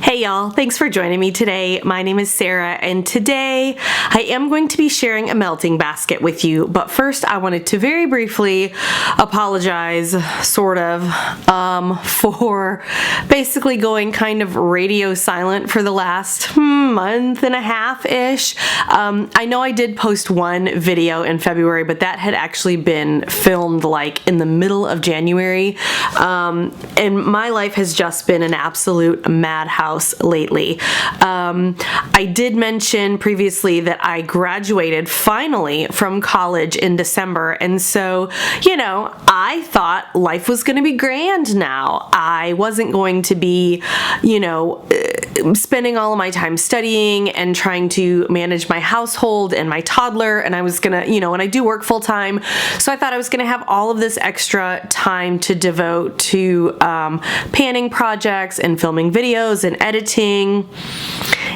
Hey y'all, thanks for joining me today. My name is Sarah and today I am going to be sharing a melting basket with you, but first I wanted to very briefly apologize, sort of, for basically going kind of radio silent for the last month and a half-ish. I know I did post one video in February, but that had actually been filmed like in the middle of January, and my life has just been an absolute madhouse lately. I did mention previously that I graduated finally from college in December, and so, I thought life was going to be grand now. I wasn't going to be, spending all of my time studying and trying to manage my household and my toddler, and I was gonna, and I do work full time, so I thought I was gonna have all of this extra time to devote to panning projects and filming videos and editing,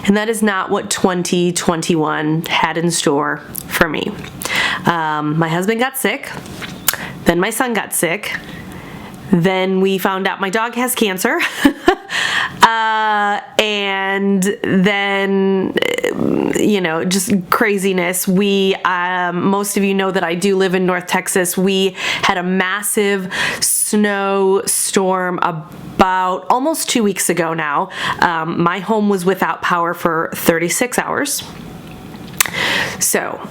and that is not what 2021 had in store for me. My husband got sick, then my son got sick, then we found out my dog has cancer, and then, just craziness. Most of you know that I do live in North Texas. We had a massive snowstorm about almost 2 weeks ago now. My home was without power for 36 hours. So,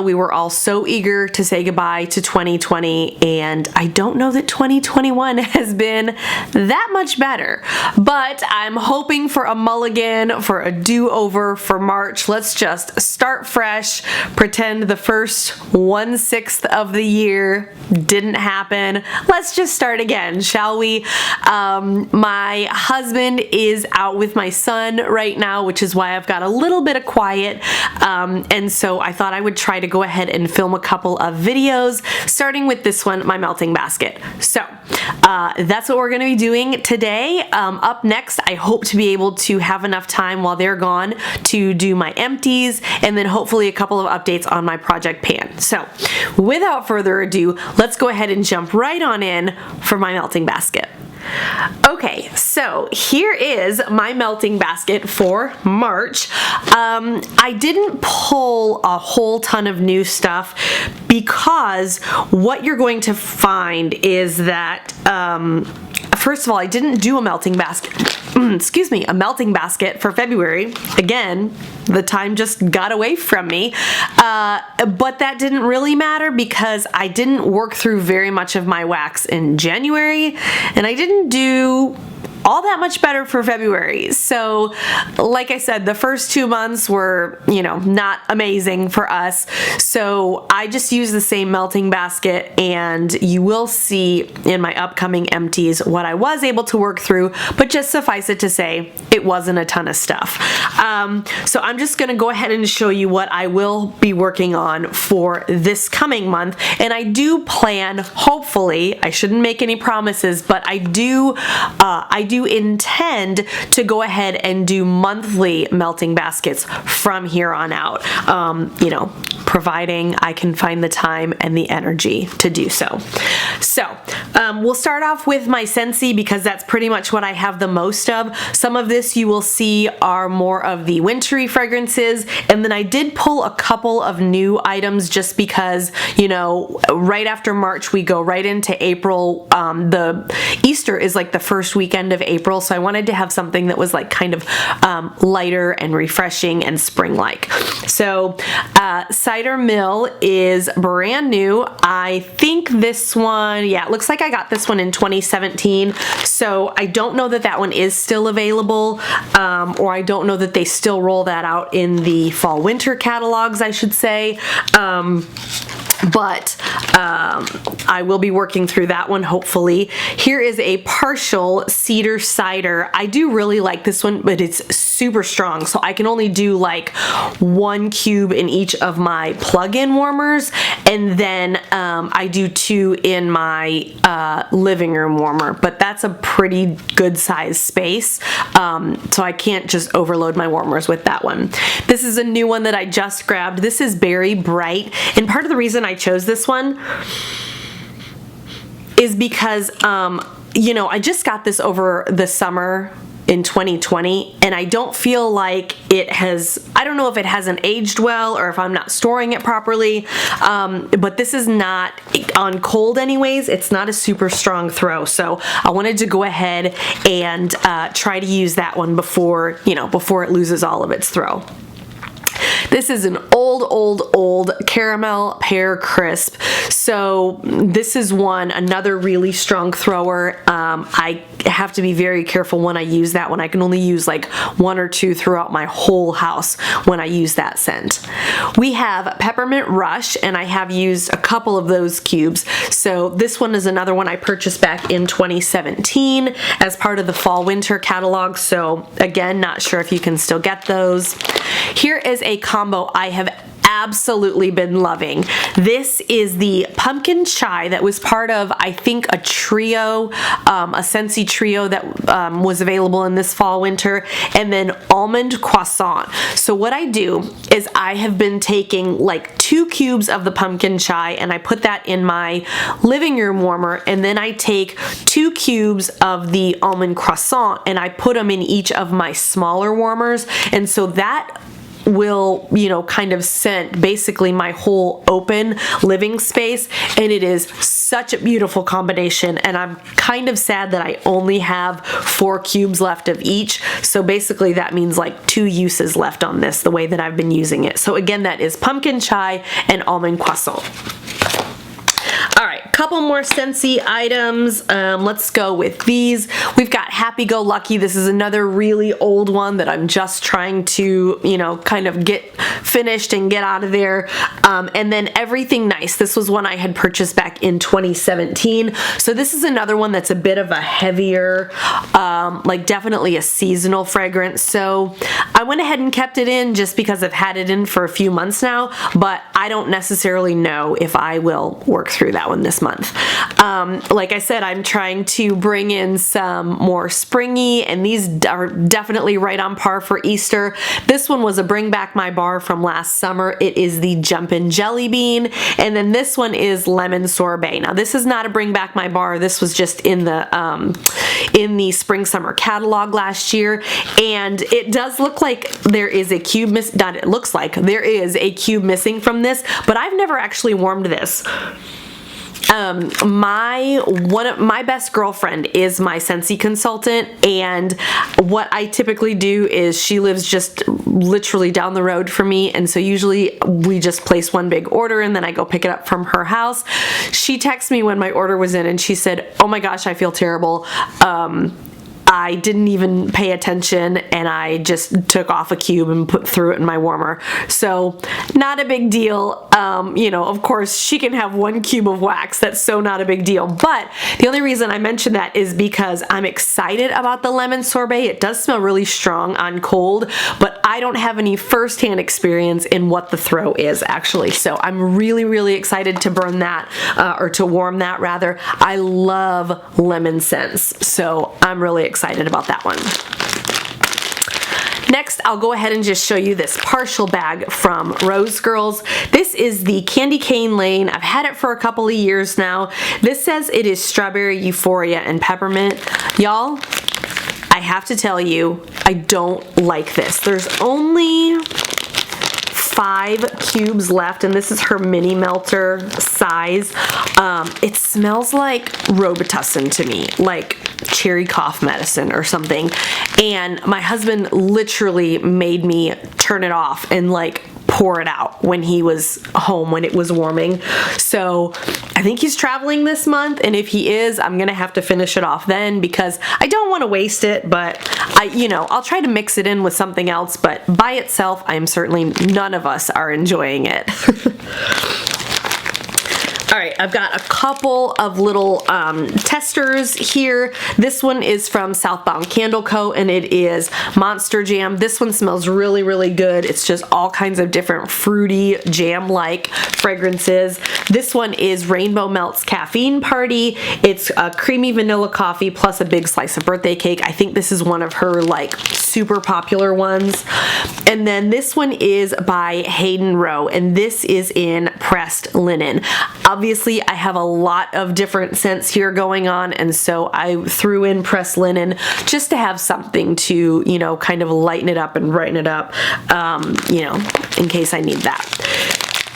we were all so eager to say goodbye to 2020, and I don't know that 2021 has been that much better, but I'm hoping for a mulligan, for a do-over for March. Let's just start fresh, pretend the first 1/6 of the year didn't happen. Let's just start again, shall we? My husband is out with my son right now, which is why I've got a little bit of quiet, and so I thought I would try to go ahead and film a couple of videos, starting with this one, my melting basket. So that's what we're going to be doing today. Up next, I hope to be able to have enough time while they're gone to do my empties, and then hopefully a couple of updates on my project pan. So without further ado, let's go ahead and jump right on in for my melting basket. Okay, so here is my melting basket for March. I didn't pull a whole ton of new stuff because what you're going to find is that, first of all, I didn't do a melting basket. A melting basket for February. Again, the time just got away from me. But that didn't really matter because I didn't work through very much of my wax in January, and I didn't do all that much better for February. So, like I said, the first 2 months were, not amazing for us. So I just used the same melting basket, and you will see in my upcoming empties what I was able to work through, but just suffice it to say, it wasn't a ton of stuff. So I'm just gonna go ahead and show you what I will be working on for this coming month. And I do plan, hopefully, I shouldn't make any promises, but I do intend to go ahead and do monthly melting baskets from here on out, providing I can find the time and the energy to do so. So we'll start off with my Scentsy because that's pretty much what I have the most of. Some of this you will see are more of the wintry fragrances, and then I did pull a couple of new items just because, right after March we go right into April. The Easter is like the first weekend of April, so I wanted to have something that was like kind of lighter and refreshing and spring-like. So Cider Mill is brand new. I think this one, it looks like I got this one in 2017, so I don't know that that one is still available, or I don't know that they still roll that out in the fall-winter catalogs, I should say. But I will be working through that one, hopefully. Here is a partial cedar cider. I do really like this one, but it's super strong, so I can only do like 1 cube in each of my plug-in warmers, and then I do 2 in my living room warmer, but that's a pretty good size space, so I can't just overload my warmers with that one. This is a new one that I just grabbed. This is Berry Bright, and part of the reason I chose this one is because I just got this over the summer in 2020, and I don't feel like it has, I don't know if it hasn't aged well or if I'm not storing it properly, but this is not, on cold anyways, it's not a super strong throw, so I wanted to go ahead and try to use that one before, before it loses all of its throw. This is an old caramel pear crisp. So this is another really strong thrower. I have to be very careful when I use that one. I can only use like 1 or 2 throughout my whole house when I use that scent. We have Peppermint Rush, and I have used a couple of those cubes. So this one is another one I purchased back in 2017 as part of the fall winter catalog. So again, not sure if you can still get those. Here is a combo I have absolutely been loving. This is the pumpkin chai that was part of, I think, a trio, a Scentsy trio that was available in this fall winter, and then almond croissant. So what I do is I have been taking like 2 cubes of the pumpkin chai and I put that in my living room warmer, and then I take 2 cubes of the almond croissant and I put them in each of my smaller warmers, and so that will, kind of scent basically my whole open living space, and it is such a beautiful combination. And I'm kind of sad that I only have 4 cubes left of each, so basically that means like 2 uses left on this, the way that I've been using it. So again, that is pumpkin chai and almond croissant. Alright, couple more Scentsy items. Let's go with these. We've got Happy Go Lucky. This is another really old one that I'm just trying to, kind of get finished and get out of there. And then Everything Nice. This was one I had purchased back in 2017. So this is another one that's a bit of a heavier, like definitely a seasonal fragrance. So I went ahead and kept it in just because I've had it in for a few months now, but I don't necessarily know if I will work through that one this month. Like I said, I'm trying to bring in some more springy, and these are definitely right on par for Easter. This one was a Bring Back My Bar from last summer. It is the Jumpin' Jelly Bean, and then this one is Lemon Sorbet. Now this is not a Bring Back My Bar. This was just in the spring summer catalog last year, and it does look like there is a cube it looks like there is a cube missing from this, but I've never actually warmed this. My best girlfriend is my Scentsy consultant, and what I typically do is she lives just literally down the road from me, and so usually we just place one big order and then I go pick it up from her house. She texted me when my order was in and she said, "Oh my gosh, I feel terrible. I didn't even pay attention and I just took off a cube and threw it in my warmer." So not a big deal. Of course she can have 1 cube of wax. That's so not a big deal. But the only reason I mention that is because I'm excited about the lemon sorbet. It does smell really strong on cold, but I don't have any firsthand experience in what the throw is actually. So I'm really, really excited to burn that, or to warm that rather. I love lemon scents, so I'm really excited about that one. Next, I'll go ahead and just show you this partial bag from Rose Girls. This is the Candy Cane Lane. I've had it for a couple of years now. This says it is strawberry, euphoria, and peppermint. Y'all, I have to tell you, I don't like this. There's only 5 cubes left, and this is her mini melter size. It smells like Robitussin to me, like cherry cough medicine or something, and my husband literally made me turn it off and like pour it out when he was home when it was warming. So I think he's traveling this month, and if he is, I'm gonna have to finish it off then because I don't want to waste it, but I'll try to mix it in with something else, but by itself, none of us are enjoying it. Alright, I've got a couple of little testers here. This one is from Southbound Candle Co. and it is Monster Jam. This one smells really, really good. It's just all kinds of different fruity jam-like fragrances. This one is Rainbow Melts Caffeine Party. It's a creamy vanilla coffee plus a big slice of birthday cake. I think this is one of her like super popular ones. And then this one is by Hayden Rowe, and this is in pressed linen. Obviously, I have a lot of different scents here going on, and so I threw in pressed linen just to have something to, you know, kind of lighten it up and brighten it up, you know, in case I need that.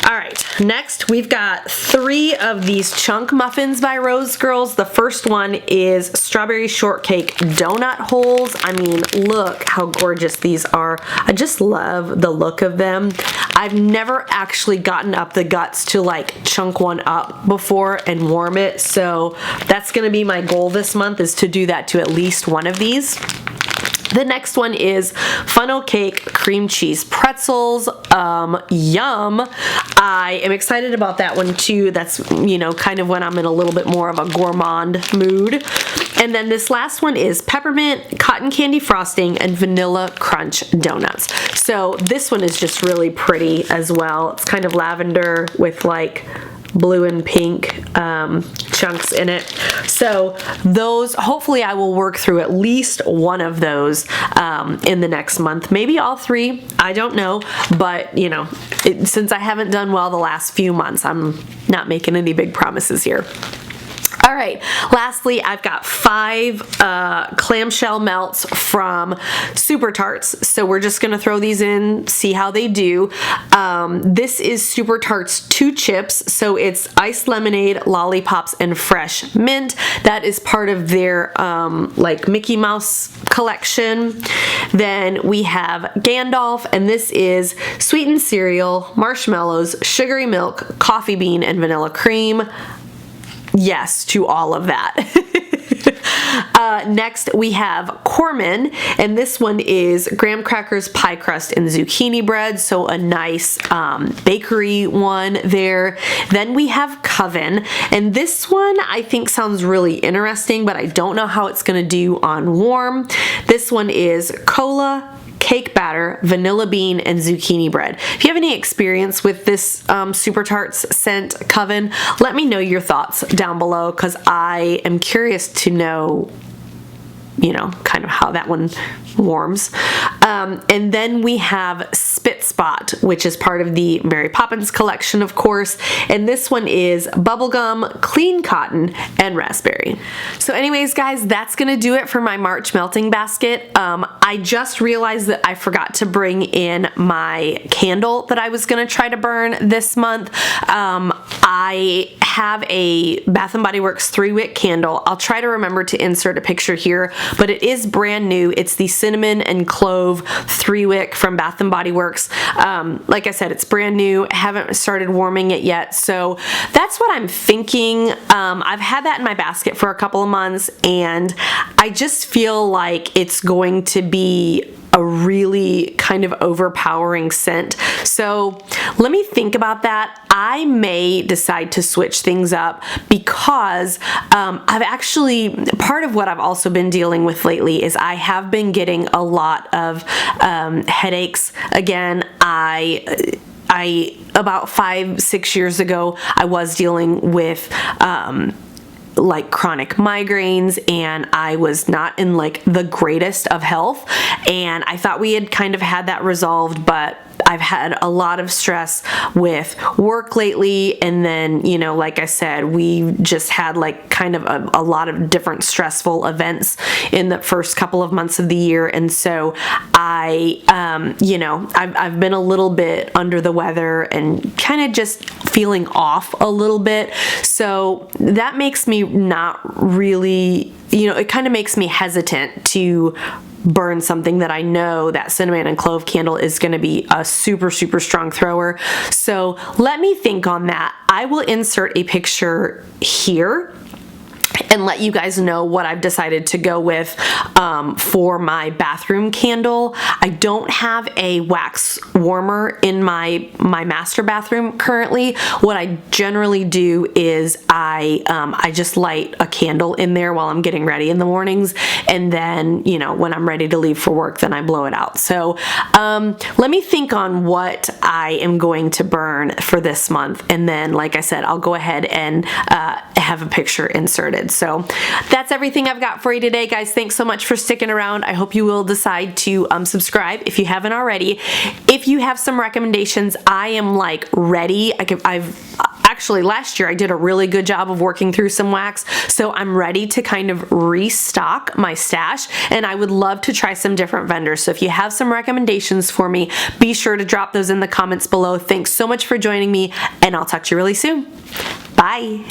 All right, next we've got 3 of these chunk muffins by Rose Girls. The first one is strawberry shortcake donut holes. I mean, look how gorgeous these are. I just love the look of them. I've never actually gotten up the guts to like chunk one up before and warm it, so that's gonna be my goal this month, is to do that to at least one of these. The next one is funnel cake cream cheese pretzels. Yum. I am excited about that one too. That's, you know, kind of when I'm in a little bit more of a gourmand mood. And then this last one is peppermint, cotton candy frosting, and vanilla crunch donuts. So this one is just really pretty as well. It's kind of lavender with like blue and pink chunks in it. So those, hopefully I will work through at least one of those in the next month. Maybe all 3, I don't know. But, you know, since I haven't done well the last few months, I'm not making any big promises here. All right, lastly, I've got 5 clamshell melts from Super Tarts. So we're just gonna throw these in, see how they do. This is Super Tarts 2 chips. So it's iced lemonade, lollipops, and fresh mint. That is part of their like Mickey Mouse collection. Then we have Gandalf, and this is sweetened cereal, marshmallows, sugary milk, coffee bean, and vanilla cream. Yes to all of that. Next we have Corman, and this one is graham crackers, pie crust, and zucchini bread, so a nice bakery one there. Then we have Coven, and this one I think sounds really interesting, but I don't know how it's gonna do on warm. This one is cola, cake batter, vanilla bean, and zucchini bread. If you have any experience with this Super Tarts scent Coven, let me know your thoughts down below, because I am curious to know, you know, kind of how that one warms. And then we have Spit Spot, which is part of the Mary Poppins collection, of course. And this one is bubblegum, clean cotton, and raspberry. So anyways, guys, that's gonna do it for my March melting basket. I just realized that I forgot to bring in my candle that I was gonna try to burn this month. I have a Bath & Body Works 3-wick candle. I'll try to remember to insert a picture here, but it is brand new. It's the cinnamon and clove 3-wick from Bath & Body Works. Like I said, it's brand new. I haven't started warming it yet, so that's what I'm thinking. I've had that in my basket for a couple of months, and I just feel like it's going to be a really kind of overpowering scent. So let me think about that. I may decide to switch things up, because I've actually, part of what I've also been dealing with lately is I have been getting a lot of headaches. Again, I about 5-6 years ago, I was dealing with like chronic migraines, and I was not in like the greatest of health, and I thought we had kind of had that resolved, but I've had a lot of stress with work lately, and then, you know, like I said, we just had like kind of a lot of different stressful events in the first couple of months of the year, and so I, you know, I've been a little bit under the weather and kind of just feeling off a little bit, so that makes me not really, you know, it kind of makes me hesitant to burn something that I know that cinnamon and clove candle is going to be a super, super strong thrower. So let me think on that. I will insert a picture here and let you guys know what I've decided to go with for my bathroom candle. I don't have a wax warmer in my master bathroom currently. What I generally do is I just light a candle in there while I'm getting ready in the mornings, and then, you know, when I'm ready to leave for work, then I blow it out. So let me think on what I am going to burn for this month, and then, like I said, I'll go ahead and have a picture inserted. So that's everything I've got for you today, guys. Thanks so much for for sticking around. I hope you will decide to subscribe if you haven't already. If you have some recommendations, I am like ready. Actually, last year I did a really good job of working through some wax, so I'm ready to kind of restock my stash, and I would love to try some different vendors. So if you have some recommendations for me, be sure to drop those in the comments below. Thanks so much for joining me, and I'll talk to you really soon. Bye.